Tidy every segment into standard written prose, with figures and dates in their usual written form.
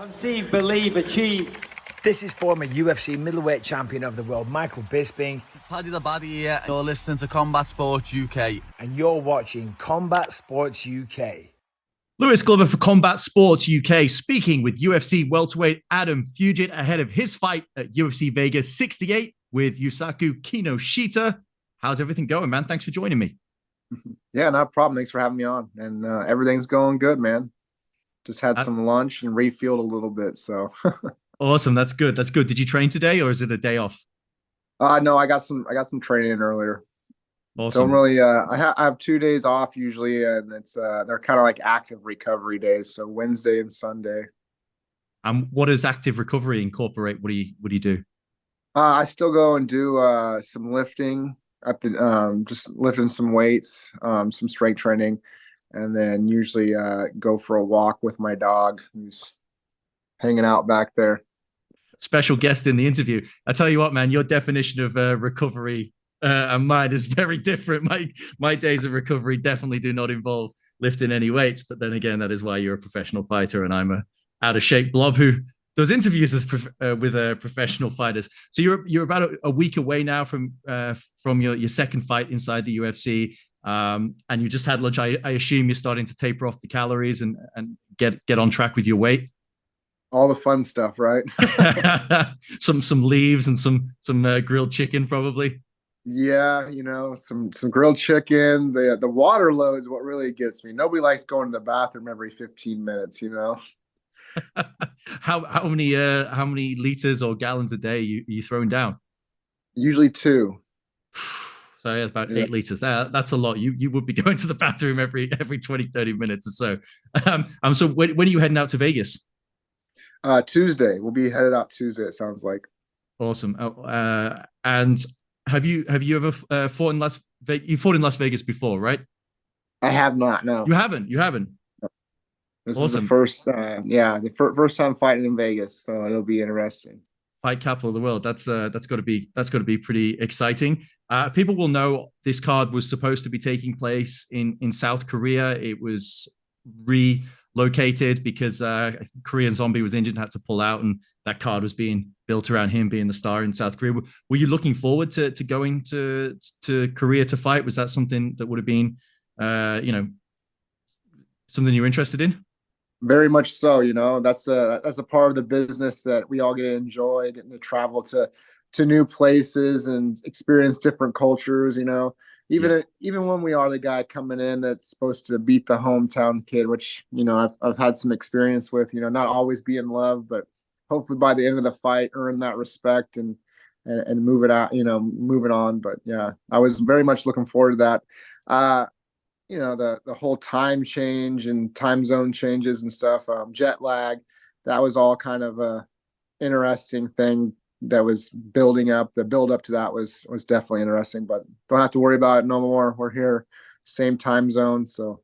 Conceive, believe, achieve. This is former UFC middleweight champion of the world, Michael Bisping. Paddy the Baddy here. You're listening to Combat Sports UK. And you're watching Combat Sports UK. Lewis Glover for Combat Sports UK, speaking with UFC welterweight Adam Fugitt ahead of his fight at UFC Vegas 68 with Yusaku Kinoshita. How's everything going, man? Thanks for joining me. Yeah, not a problem. Thanks for having me on. And everything's going good, man. Just had some lunch and refueled a little bit. So awesome. That's good. That's good. Did you train today or is it a day off? No, I got some training in earlier. Awesome. Don't really I have 2 days off usually, and it's they're kind of like active recovery days, so Wednesday and Sunday. What does active recovery incorporate? What do you do? I still go and do some lifting at the just lifting some weights, some strength training, and then usually go for a walk with my dog who's hanging out back there. Special guest in the interview. I tell you what, man, your definition of recovery and mine is very different. My days of recovery definitely do not involve lifting any weights, but then again, that is why you're a professional fighter and I'm a out of shape blob who does interviews with professional fighters. So you're about a week away now from your second fight inside the UFC, and you just had lunch. I assume you're starting to taper off the calories and get on track with your weight. All the fun stuff, right? some leaves and some grilled chicken probably. Yeah, some grilled chicken. The water load is what really gets me. Nobody likes going to the bathroom every 15 minutes, How many liters or gallons a day you throwing down? Usually 2. So yeah, about 8 liters. That's a lot. You would be going to the bathroom every 20, 30 minutes or so. So when are you heading out to Vegas? Tuesday. We'll be headed out Tuesday, it sounds like. Awesome. And have you ever fought in Las Vegas? You fought in Las Vegas before, right? I have not. No, you haven't. This awesome. Is the first. First time fighting in Vegas, so it'll be interesting. Fight capital of the world. That's got to be pretty exciting. People will know this card was supposed to be taking place in South Korea. It was relocated because Korean Zombie was injured and had to pull out, and that card was being built around him being the star in South Korea. Were you looking forward to going to Korea to fight? Was that something that would have been something you're interested in? Very much so. That's a part of the business that we all get to enjoy, getting to travel to new places and experience different cultures. Even when we are the guy coming in that's supposed to beat the hometown kid, which I've had some experience with. Not always be in love, but hopefully by the end of the fight earn that respect and move it out. Moving on. But yeah, I was very much looking forward to that. The whole time change and time zone changes and stuff, jet lag, that was all kind of a interesting thing that was building up. The build up to that was definitely interesting, but don't have to worry about it no more. We're here, same time zone, so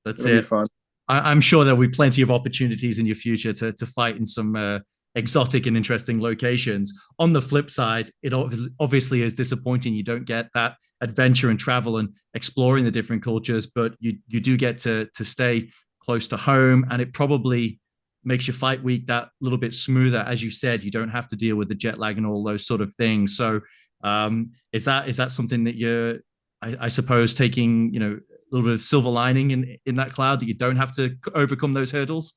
that's it. Be fun. I'm sure there'll be plenty of opportunities in your future to fight in some exotic and interesting locations. On the flip side, it obviously is disappointing you don't get that adventure and travel and exploring the different cultures, but you do get to stay close to home, and it probably makes your fight week that little bit smoother. As you said, you don't have to deal with the jet lag and all those sort of things. So is that something that you're, I suppose, taking a little bit of silver lining in that cloud, that you don't have to overcome those hurdles?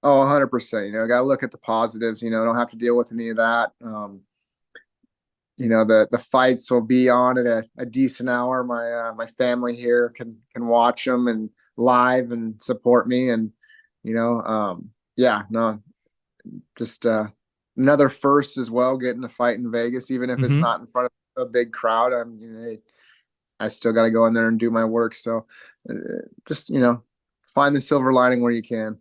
Oh, 100%. I got to look at the positives. Don't have to deal with any of that. The fights will be on at a decent hour. My family here can watch them and live and support me. And just another first as well. Getting to fight in Vegas, even if it's not in front of a big crowd. I still got to go in there and do my work. So just find the silver lining where you can.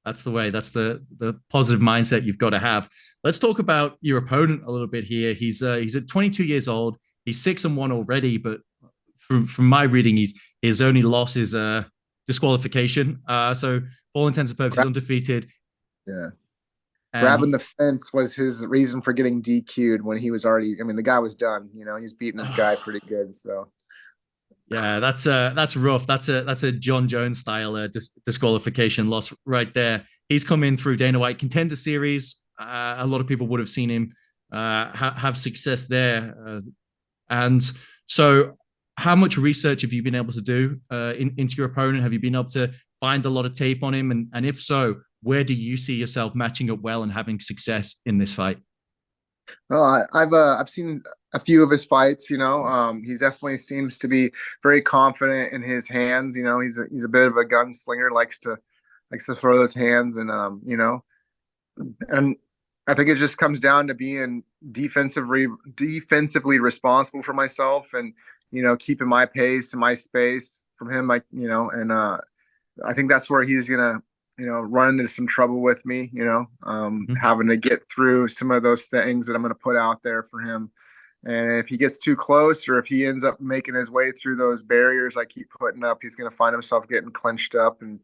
That's the way. That's the positive mindset you've got to have. Let's talk about your opponent a little bit here. He's at 22 years old. He's 6-1 already, but from my reading, his only loss is disqualification. So for all intents and purposes, undefeated. Yeah. Grabbing the fence was his reason for getting DQ'd when he was already. The guy was done. He's beating this guy pretty good. So. Yeah, that's rough. That's a John Jones style disqualification loss right there. he's come in through Dana White Contender Series. A lot of people would have seen him have success there. And so how much research have you been able to do into your opponent? Have you been able to find a lot of tape on him? And if so, where do you see yourself matching up well and having success in this fight? Well, I've seen a few of his fights. He definitely seems to be very confident in his hands. He's a bit of a gunslinger, likes to throw those hands, and and I think it just comes down to being defensively responsible for myself, and keeping my pace and my space from him. I think that's where he's gonna run into some trouble with me, having to get through some of those things that I'm going to put out there for him. And if he gets too close, or if he ends up making his way through those barriers I keep putting up, he's going to find himself getting clenched up and,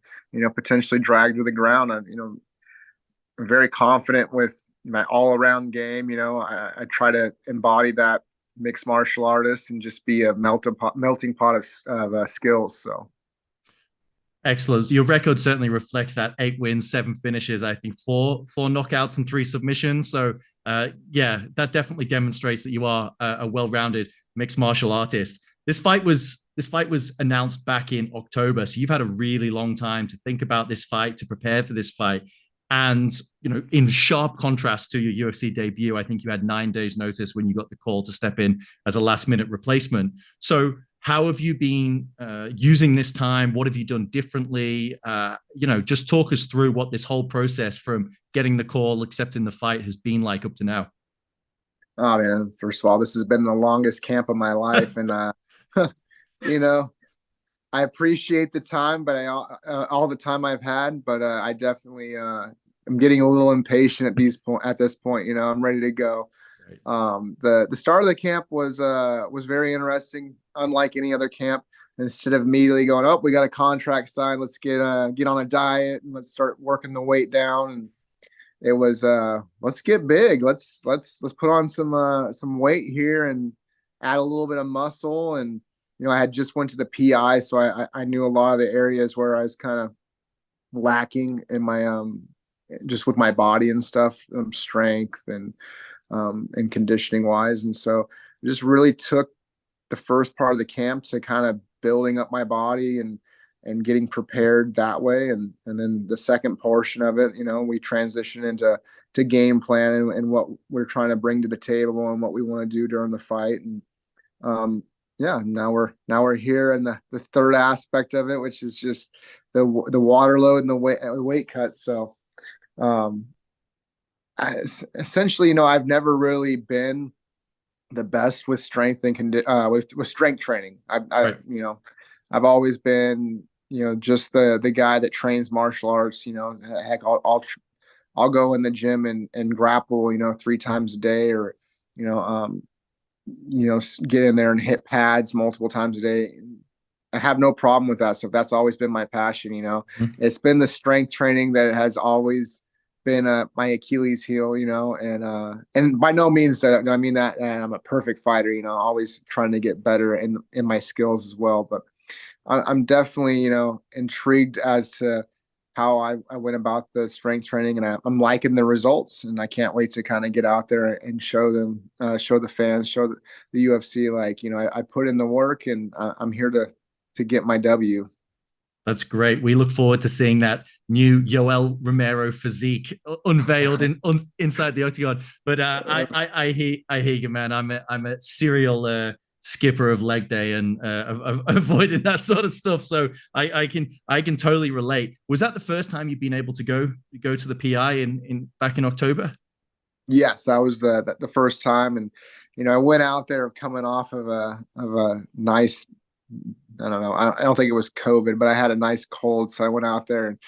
potentially dragged to the ground. I'm very confident with my all around game. I try to embody that mixed martial artist and just be a melting pot of skills. So. Excellent. Your record certainly reflects that. 8 wins, 7 finishes, I think 4 knockouts and 3 submissions. So that definitely demonstrates that you are a well-rounded mixed martial artist. This fight was announced back in October. So you've had a really long time to think about this fight, to prepare for this fight. And, in sharp contrast to your UFC debut, I think you had 9 days notice when you got the call to step in as a last minute replacement. So how have you been using this time? What have you done differently? Just talk us through what this whole process from getting the call, accepting the fight has been like up to now. Oh man, first of all, this has been the longest camp of my life. And, I appreciate the time, but all the time I've had, but I definitely I'm getting a little impatient at this point. I'm ready to go. The start of the camp was very interesting. Unlike any other camp, instead of immediately going, "Oh, we got a contract signed, let's get on a diet and let's start working the weight down," and it was let's get big, let's put on some weight here and add a little bit of muscle. And I had just went to the PI, so I knew a lot of the areas where I was kind of lacking in my just with my body and stuff, strength and conditioning wise. And so it just really took the first part of the camp to kind of building up my body and getting prepared that way. And then the second portion of it, we transition into game plan and what we're trying to bring to the table and what we want to do during the fight. And now we're here in the third aspect of it, which is just the water load and the weight cut. So essentially, I've never really been the best with strength and with strength training. Right. I've always been, just the guy that trains martial arts. Heck, I'll go in the gym and grapple, 3 times a day, or get in there and hit pads multiple times a day. I have no problem with that. So that's always been my passion. Mm-hmm. It's been the strength training that has always been my Achilles heel, and by no means that I mean that I'm a perfect fighter, always trying to get better in my skills as well. But I'm definitely, intrigued as to how I went about the strength training, and I'm liking the results, and I can't wait to kind of get out there and show them, show the fans, show the UFC, I put in the work, and I'm here to get my W. That's great. We look forward to seeing that new Yoel Romero physique unveiled inside the octagon. But I hear you, man. I'm a serial skipper of leg day and avoiding that sort of stuff. So I can totally relate. Was that the first time you've been able to go to the PI back in October? Yes, that was the first time, and I went out there coming off of a nice. I don't know. I don't think it was COVID, but I had a nice cold. So I went out there and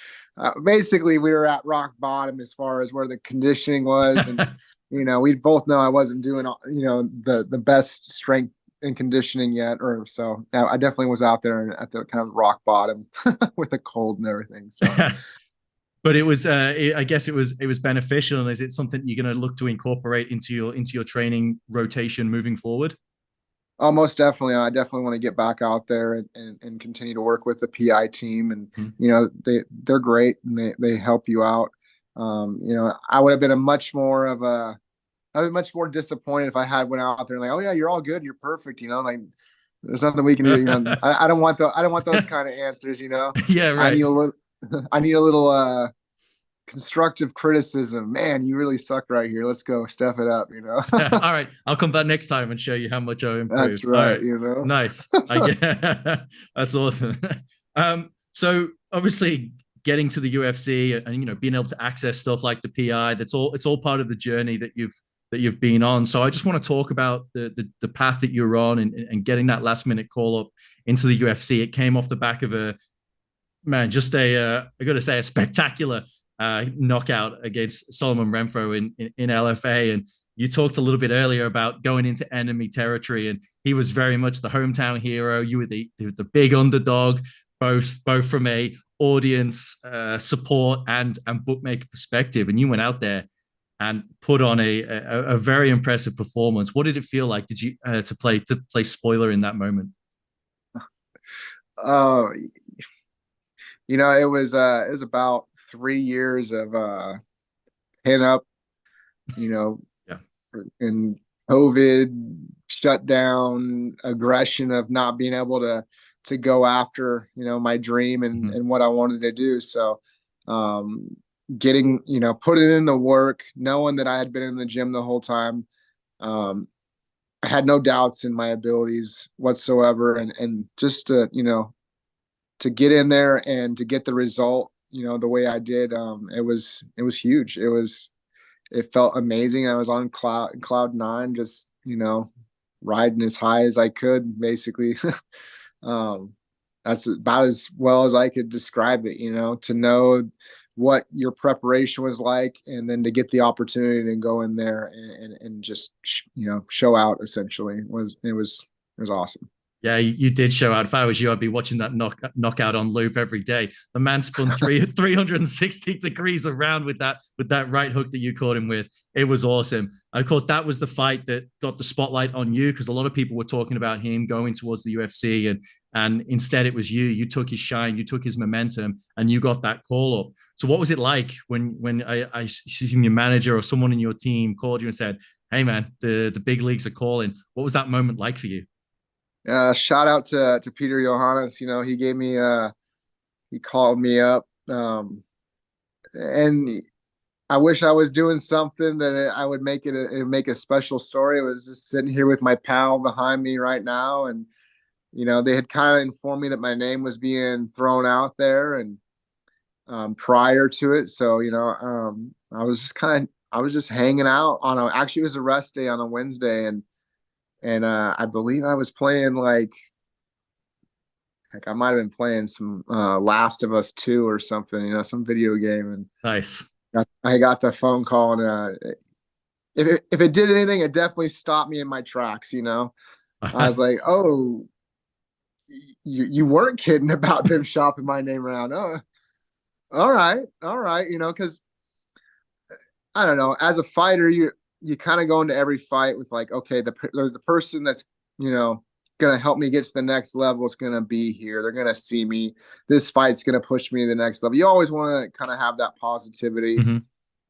basically we were at rock bottom as far as where the conditioning was. And, we both know I wasn't doing, the best strength and conditioning yet. Or so I definitely was out there at the kind of rock bottom with the cold and everything. So, but it was, I guess it was beneficial. And is it something you're going to look to incorporate into your training rotation moving forward? Oh, most definitely. I definitely want to get back out there and continue to work with the PI team. And, Mhm. they're great and they help you out. I would have been I'd be much more disappointed if I had went out there and like, oh yeah, you're all good. You're perfect. Like there's nothing we can do. I don't want I don't want those kind of answers, Yeah, I right. need a little, I need a little, constructive criticism. Man, you really suck right here. Let's go step it up, All right, I'll come back next time and show you how much I That's improved. All right, right, nice. I get that's awesome. So obviously getting to the UFC and being able to access stuff like the PI, it's all part of the journey that you've been on. So I just want to talk about the path that you're on and getting that last minute call up into the UFC. It came off the back of just I got to say a spectacular knockout against Solomon Renfro in LFA. And you talked a little bit earlier about going into enemy territory, and he was very much the hometown hero. You were the big underdog, both from a audience support and bookmaker perspective, and you went out there and put on a very impressive performance. What did it feel like? Did you to play spoiler in that moment? Oh, it was about 3 years of pin up, you know, Yeah. and COVID shutdown, aggression of not being able to go after, my dream and what I wanted to do. So getting, putting in the work, knowing that I had been in the gym the whole time. I had no doubts in my abilities whatsoever. And just to get in there and to get the result, the way I did, it was huge. It felt amazing. I was on cloud nine, just, riding as high as I could, basically. um, that's about as well as I could describe it, to know what your preparation was like, and then to get the opportunity to go in there and just, show out essentially it was awesome. Yeah, you did show out. If I was you, I'd be watching that knockout on loop every day. The man spun 360 degrees around with that right hook that you caught him with. It was awesome. Of course, that was the fight that got the spotlight on you, because a lot of people were talking about him going towards the UFC, and instead it was you. You took his shine, you took his momentum, and you got that call up. So what was it like when I assume your manager or someone in your team called you and said, "Hey man, the big leagues are calling"? What was that moment like for you? Shout out to Peter Johannes. He gave me he called me up, and I wish I was doing something that I would make it make a special story. I was just sitting here with my pal behind me right now, and they had kind of informed me that my name was being thrown out there, and prior to it, so I was just hanging out actually it was a rest day on a Wednesday, and I believe I was playing like I might have been playing some Last of Us 2 or something, some video game, and Nice. I got the phone call, and if it did anything, it definitely stopped me in my tracks. I was like, oh, you weren't kidding about them shopping my name around. Oh, all right, because I don't know, as a fighter, you kind of go into every fight with like, okay, the person that's, going to help me get to the next level is going to be here. They're going to see me. This fight's going to push me to the next level. You always want to kind of have that positivity. Mm-hmm.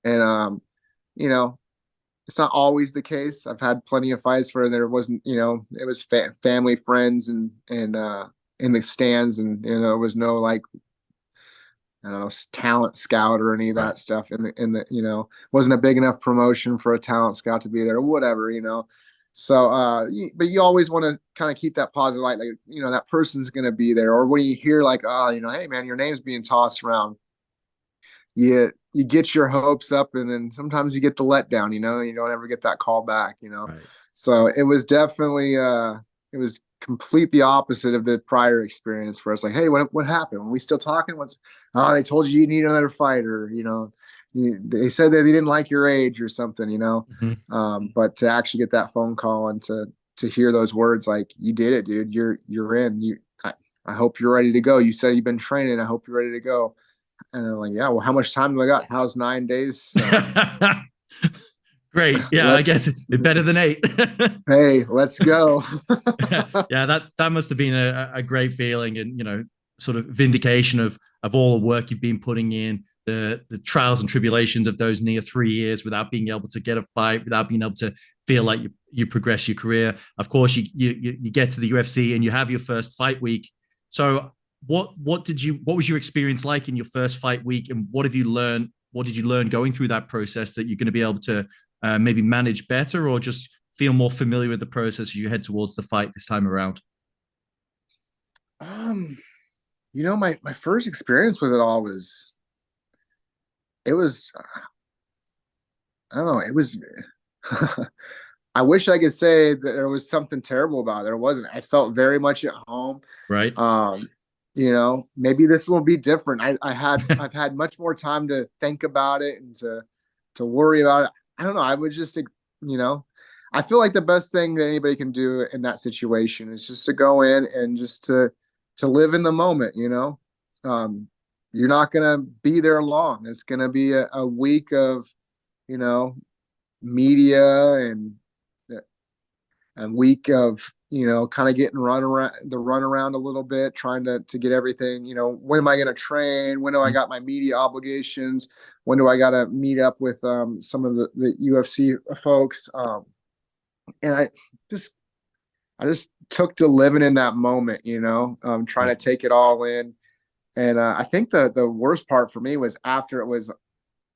And, it's not always the case. I've had plenty of fights where there wasn't, it was family, friends, and in the stands, and, there was no like, I don't know, talent scout or any of that Right. stuff wasn't a big enough promotion for a talent scout to be there or whatever. So but you always want to kind of keep that positive light, like, that person's going to be there. Or when you hear like, oh, hey man, your name's being tossed around, you get your hopes up, and then sometimes you get the letdown, you don't ever get that call back. Right. So it was definitely it was complete the opposite of the prior experience for us. Like, hey, what happened? Are we still talking? They told you need another fight, or they said that they didn't like your age or something, Mm-hmm. but to actually get that phone call and to hear those words, like, you did it, dude, you're in. I hope you're ready to go. You said you've been training. I hope you're ready to go. And I'm like, yeah, well, how much time do I got? How's 9 days? Great. Yeah, I guess it's better than 8. Hey, let's go. Yeah, that must have been a great feeling, and sort of vindication of all the work you've been putting in, the trials and tribulations of those near 3 years without being able to get a fight, without being able to feel like you progress your career. Of course, you get to the UFC and you have your first fight week. So what was your experience like in your first fight week, and what have you learned? What did you learn going through that process that you're going to be able to maybe manage better, or just feel more familiar with the process as you head towards the fight this time around? My first experience with it all was, it was, I don't know, it was, I wish I could say that there was something terrible about it. There wasn't. I felt very much at home. Right. Maybe this will be different. I've had much more time to think about it and to worry about it. I don't know. I would just, I feel like the best thing that anybody can do in that situation is just to go in and just to live in the moment. You're not going to be there long. It's going to be a week of, media and a week of, kind of getting run around a little bit, trying to get everything, when am I going to train? When do I got my media obligations? When do I got to meet up with some of the UFC folks? And I just took to living in that moment, trying to take it all in. And I think the worst part for me was after it was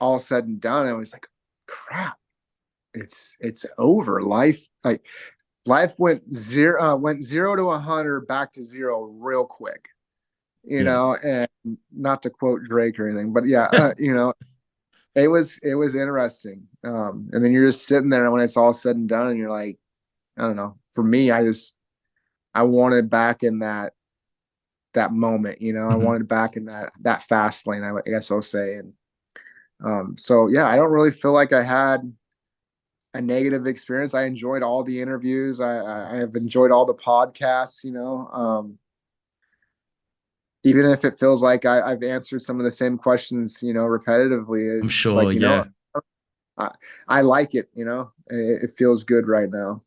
all said and done, I was like, crap, it's over. Life went 0 to 100 back to 0 real quick, and not to quote Drake or anything, but yeah, it was interesting. And then you're just sitting there when it's all said and done and you're like, I don't know, for me, I wanted back in that moment, I wanted back in that fast lane, I guess I'll say. And so, yeah, I don't really feel like I had a negative experience. I enjoyed all the interviews. I have enjoyed all the podcasts, even if it feels like I've answered some of the same questions, repetitively. I'm sure, like, yeah. I like it, it feels good right now.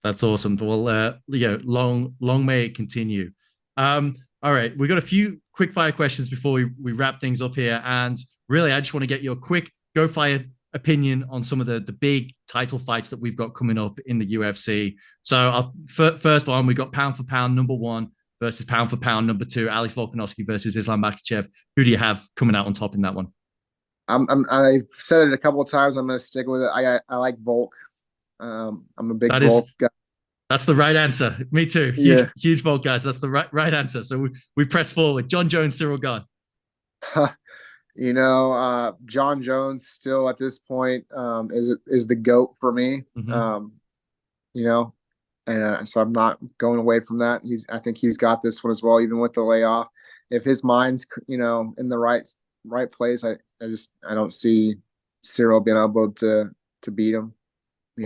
That's awesome. Well, long may it continue. All right, we got a few quick fire questions before we wrap things up here. And really, I just want to get your quick go fire opinion on some of the big title fights that we've got coming up in the UFC. So first one, we got pound for pound number 1 versus pound for pound number 2, Alex Volkanovski versus Islam Makhachev. Who do you have coming out on top in that one? I've said it a couple of times. I'm going to stick with it. I like Volk. I'm a big Volk guy. That's the right answer. Me too. Huge Volk guys. That's the right answer. So we press forward. John Jones, Cyril Gane. John Jones still at this point is the GOAT for me. And so I'm not going away from that. I think he's got this one as well, even with the layoff. If his mind's in the right place, I don't see Cyril being able to beat him.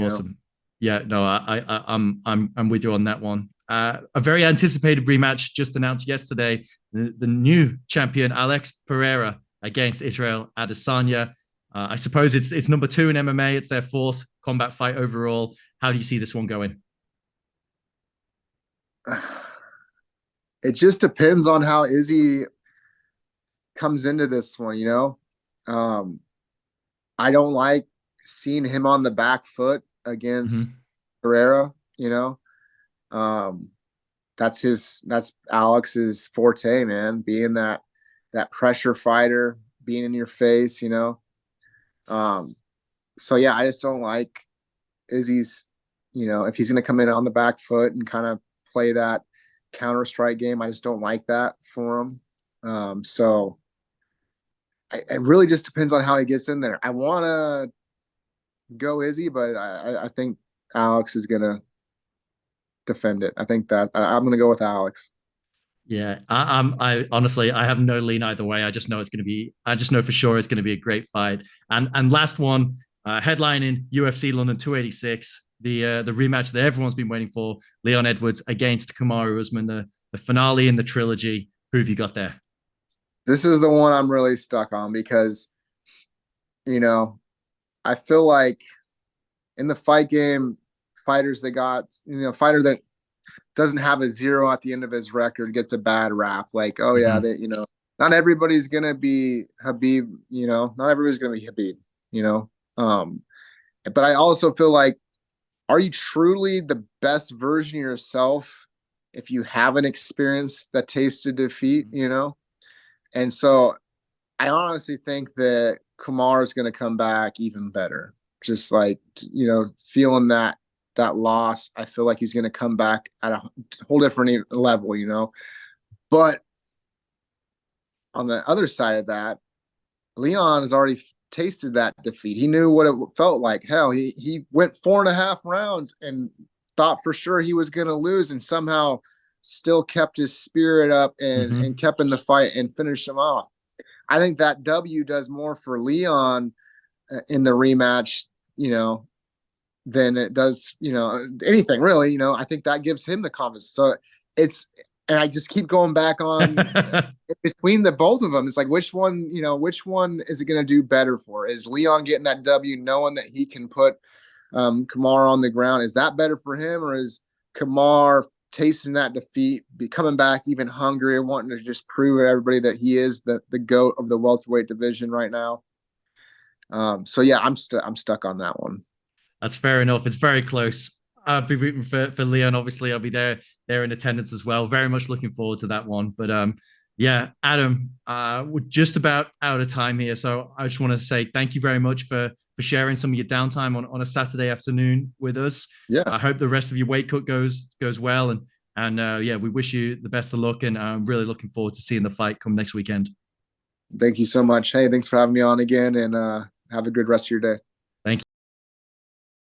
Awesome. Yeah, no, I'm with you on that one. A very anticipated rematch just announced yesterday. The new champion Alex Pereira against Israel Adesanya. I suppose it's number 2 in MMA. It's their 4th combat fight overall. How do you see this one going? It just depends on how Izzy comes into this one, I don't like seeing him on the back foot against Pereira, that's Alex's forte, man, being that pressure fighter, being in your face, so yeah, I just don't like Izzy's, if he's going to come in on the back foot and kind of play that counter strike game, I just don't like that for him. So it really just depends on how he gets in there. I want to go Izzy, but I think Alex is going to defend it. I think that I'm going to go with Alex. Yeah, I honestly, I have no lean either way. I just know for sure it's going to be a great fight. And last one, headlining UFC London 286, the rematch that everyone's been waiting for, Leon Edwards against Kamaru Usman, the finale in the trilogy. Who have you got there? This is the one I'm really stuck on because, I feel like in the fight game, fighters that got, fighter that doesn't have a 0 at the end of his record gets a bad rap. Like, oh yeah, that, not everybody's gonna be Habib, not everybody's gonna be Habib, but I also feel like, are you truly the best version of yourself if you haven't experienced that taste of defeat, And so I honestly think that Kumar is going to come back even better. Just like, feeling that loss, I feel like he's going to come back at a whole different level, But on the other side of that, Leon has already tasted that defeat. He knew what it felt like. Hell, he went 4.5 rounds and thought for sure he was going to lose, and somehow still kept his spirit up and kept in the fight and finished him off. I think that W does more for Leon in the rematch, than it does, anything really. I think that gives him the confidence. So and I just keep going back on between the both of them. It's like, which one is it going to do better for? Is Leon getting that W, knowing that he can put Kumar on the ground? Is that better for him, or is Kumar tasting that defeat, coming back even hungrier, wanting to just prove to everybody that he is the GOAT of the welterweight division right now? So yeah, I'm stuck on that one. That's fair enough. It's very close. I'll be rooting for Leon. Obviously, I'll be there in attendance as well. Very much looking forward to that one. But yeah, Adam, we're just about out of time here. So I just want to say thank you very much for sharing some of your downtime on a Saturday afternoon with us. Yeah. I hope the rest of your weight cut goes well. And yeah, we wish you the best of luck. And I'm really looking forward to seeing the fight come next weekend. Thank you so much. Hey, thanks for having me on again, and have a good rest of your day.